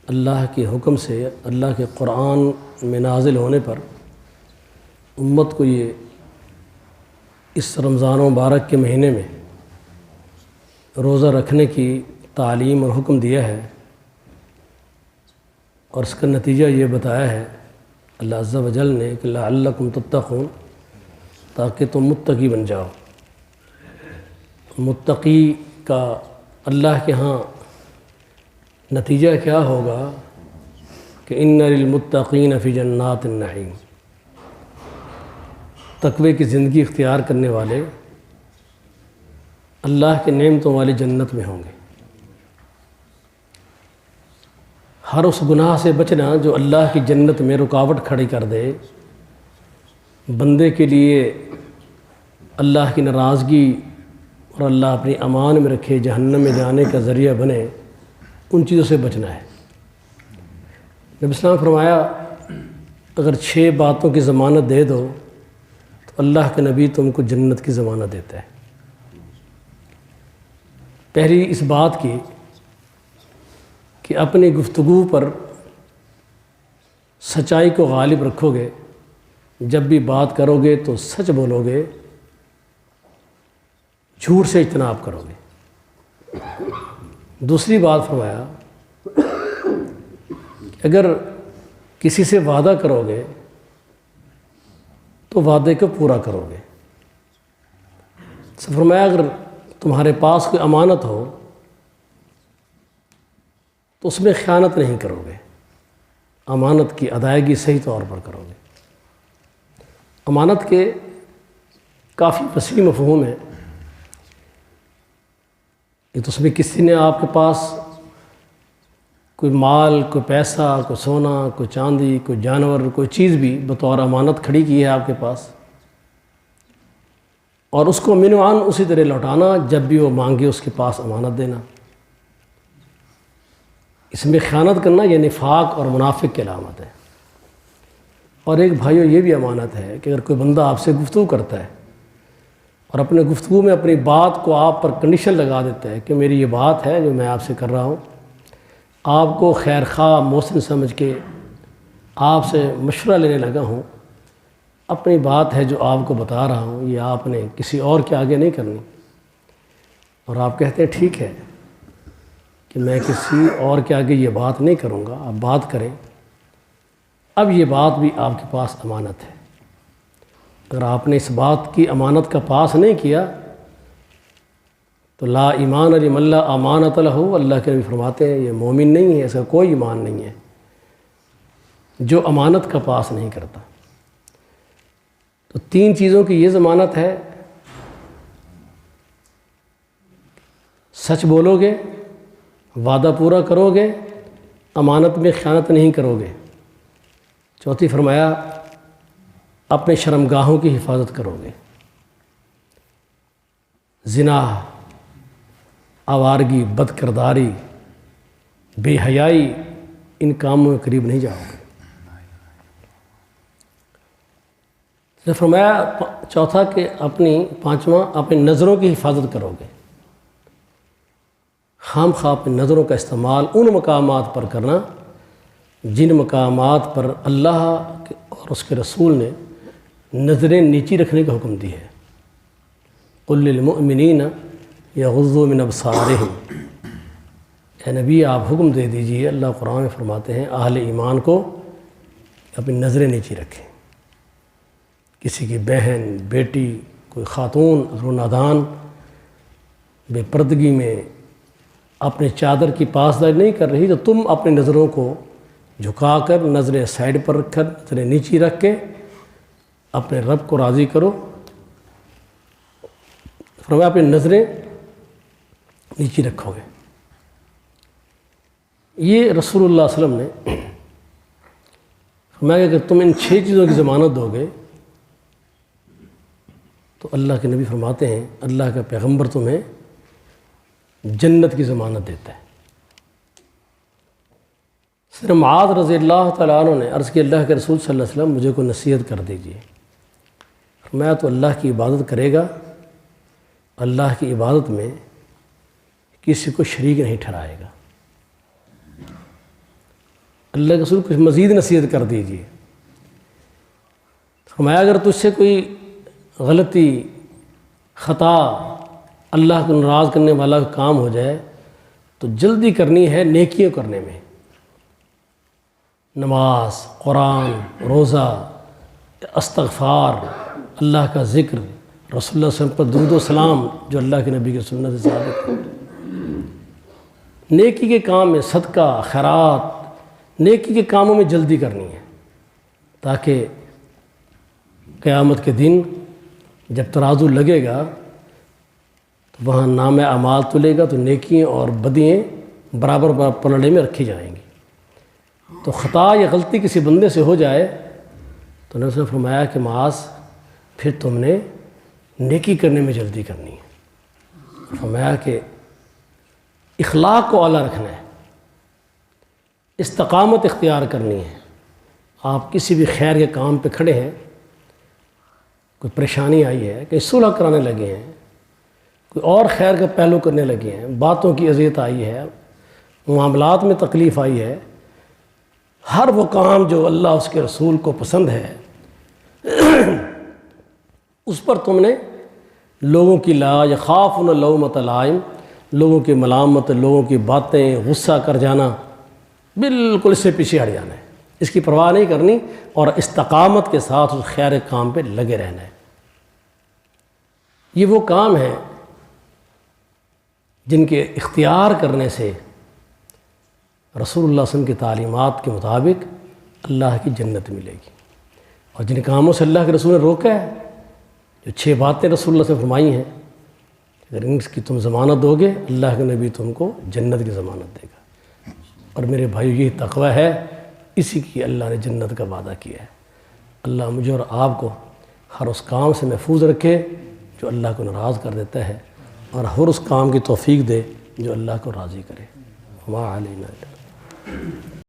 اللہ کے حکم سے اللہ کے قرآن میں نازل ہونے پر امت کو یہ اس رمضان مبارک کے مہینے میں روزہ رکھنے کی تعلیم اور حکم دیا ہے، اور اس کا نتیجہ یہ بتایا ہے اللہ عز و جل نے کہ لعلکم تتقون، تاکہ تم متقی بن جاؤ۔ متقی کا اللہ کے ہاں نتیجہ کیا ہوگا کہ ان للمتقین فی جنات النعیم، تقوی کی زندگی اختیار کرنے والے اللہ کے نعمتوں والی جنت میں ہوں گے۔ ہر اس گناہ سے بچنا جو اللہ کی جنت میں رکاوٹ کھڑی کر دے، بندے کے لیے اللہ کی ناراضگی اور اللہ اپنی امان میں رکھے جہنم میں جانے کا ذریعہ بنے، ان چیزوں سے بچنا ہے۔ نبی اسلام فرمایا اگر 6 باتوں کی ضمانت دے دو تو اللہ کے نبی تم کو جنت کی ضمانت دیتا ہے۔ پہلی اس بات کی کہ اپنی گفتگو پر سچائی کو غالب رکھو گے، جب بھی بات کرو گے تو سچ بولو گے، جھوٹ سے اجتناب کرو گے۔ دوسری بات فرمایا کہ اگر کسی سے وعدہ کرو گے تو وعدے کو پورا کرو گے۔ فرمایا اگر تمہارے پاس کوئی امانت ہو تو اس میں خیانت نہیں کرو گے، امانت کی ادائیگی صحیح طور پر کرو گے۔ امانت کے کافی وسیع مفہوم ہے۔ یہ تو اس میں کسی نے آپ کے پاس کوئی مال، کوئی پیسہ، کوئی سونا، کوئی چاندی، کوئی جانور، کوئی چیز بھی بطور امانت کھڑی کی ہے آپ کے پاس، اور اس کو من عن اسی طرح لوٹانا، جب بھی وہ مانگے اس کے پاس امانت دینا۔ اس میں خیانت کرنا یہ نفاق اور منافق کی علامت ہے۔ اور ایک بھائیو یہ بھی امانت ہے کہ اگر کوئی بندہ آپ سے گفتگو کرتا ہے اور اپنے گفتگو میں اپنی بات کو آپ پر کنڈیشن لگا دیتا ہے کہ میری یہ بات ہے جو میں آپ سے کر رہا ہوں، آپ کو خیر خواہ محسن سمجھ کے آپ سے مشورہ لینے لگا ہوں، اپنی بات ہے جو آپ کو بتا رہا ہوں، یہ آپ نے کسی اور کے آگے نہیں کرنی، اور آپ کہتے ہیں ٹھیک ہے کہ میں کسی اور کے آگے یہ بات نہیں کروں گا، آپ بات کریں، اب یہ بات بھی آپ کے پاس امانت ہے۔ اگر آپ نے اس بات کی امانت کا پاس نہیں کیا تو لا ایمان لمن لا امانۃ لہ، اللہ کے نبی فرماتے ہیں یہ مومن نہیں ہے، اس کا کوئی ایمان نہیں ہے جو امانت کا پاس نہیں کرتا۔ تو 3 چیزوں کی یہ ضمانت ہے، سچ بولو گے، وعدہ پورا کرو گے، امانت میں خیانت نہیں کرو گے۔ چوتھی فرمایا اپنے شرمگاہوں کی حفاظت کرو گے، زنا، آوارگی، بد کرداری، بے حیائی، ان کاموں میں قریب نہیں جاؤ گے۔ فرمایا چوتھا کہ پانچواں اپنی نظروں کی حفاظت کرو گے، خام خواہ اپنی نظروں کا استعمال ان مقامات پر کرنا جن مقامات پر اللہ اور اس کے رسول نے نظریں نیچی رکھنے کا حکم دی ہے۔ قل للمؤمنین یغضوا من ابصارہم، اے نبی آپ حکم دے دیجئے، اللہ قرآن میں فرماتے ہیں اہل ایمان کو اپنی نظریں نیچی رکھیں۔ کسی کی بہن، بیٹی، کوئی خاتون اگر وہ نادان بے پردگی میں اپنے چادر کی پاسداری نہیں کر رہی تو تم اپنی نظروں کو جھکا کر، نظریں سائڈ پر رکھ کر، نظریں نیچی رکھ کے اپنے رب کو راضی کرو۔ فرمایا اپنی نظریں نیچی رکھو گے۔ یہ رسول اللہ صلی اللہ علیہ وسلم نے فرمایا کہ اگر تم ان 6 چیزوں کی ضمانت دو گے تو اللہ کے نبی فرماتے ہیں اللہ کا پیغمبر تمہیں جنت کی ضمانت دیتا ہے۔ سیدنا معاذ رضی اللہ تعالیٰ عنہ نے عرض کی اللہ کے رسول صلی اللہ علیہ وسلم مجھے کوئی نصیحت کر دیجیے۔ میں تو اللہ کی عبادت کرے گا، اللہ کی عبادت میں کسی کو شریک نہیں ٹھہرائے گا۔ اللہ کے رسول کچھ مزید نصیحت کر دیجیے۔ فرمایا اگر تجھ سے کوئی غلطی، خطا، اللہ کو ناراض کرنے والا کام ہو جائے تو جلدی کرنی ہے نیکیوں کرنے میں، نماز، قرآن، روزہ، استغفار، اللہ کا ذکر، رسول اللہ صلی اللہ علیہ وسلم پر درود و سلام جو اللہ کے نبی کی سنت سے ثابت ہے۔ نیکی کے کام میں صدقہ، خیرات، نیکی کے کاموں میں جلدی کرنی ہے تاکہ قیامت کے دن جب ترازو لگے گا تو وہاں نام اعمال تلے گا تو نیکیاں اور بدیاں برابر پلڑے میں رکھی جائیں گی۔ تو خطا یا غلطی کسی بندے سے ہو جائے تو نبی صلی اللہ علیہ وسلم نے فرمایا کہ معاذ پھر تم نے نیکی کرنے میں جلدی کرنی ہے۔ فرمایا کہ اخلاق کو اعلیٰ رکھنا ہے، استقامت اختیار کرنی ہے۔ آپ کسی بھی خیر کے کام پہ کھڑے ہیں، کوئی پریشانی آئی ہے، کہ صلح کرانے لگے ہیں، کوئی اور خیر کا پہلو کرنے لگے ہیں، باتوں کی اذیت آئی ہے، معاملات میں تکلیف آئی ہے، ہر وہ کام جو اللہ اس کے رسول کو پسند ہے اس پر تم نے لوگوں کی لا یخافون لومۃ لائم، لوگوں کی ملامت، لوگوں کی باتیں، غصہ کر جانا، بالکل اس سے پیچھے ہٹ جانا ہے، اس کی پرواہ نہیں کرنی اور استقامت کے ساتھ اس خیر کام پہ لگے رہنا ہے۔ یہ وہ کام ہیں جن کے اختیار کرنے سے رسول اللہ صلی اللہ علیہ وسلم کی تعلیمات کے مطابق اللہ کی جنت ملے گی، اور جن کاموں سے اللہ کے رسول نے روکا ہے، جو 6 باتیں رسول اللہ سے فرمائی ہیں، اگر ان کی تم ضمانت دو گے اللہ کے نبی تم کو جنت کی ضمانت دے گا۔ اور میرے بھائیو یہی تقوی ہے، اسی کی اللہ نے جنت کا وعدہ کیا ہے۔ اللہ مجھے اور آپ کو ہر اس کام سے محفوظ رکھے جو اللہ کو ناراض کر دیتا ہے، اور ہر اس کام کی توفیق دے جو اللہ کو راضی کرے۔ وما علینا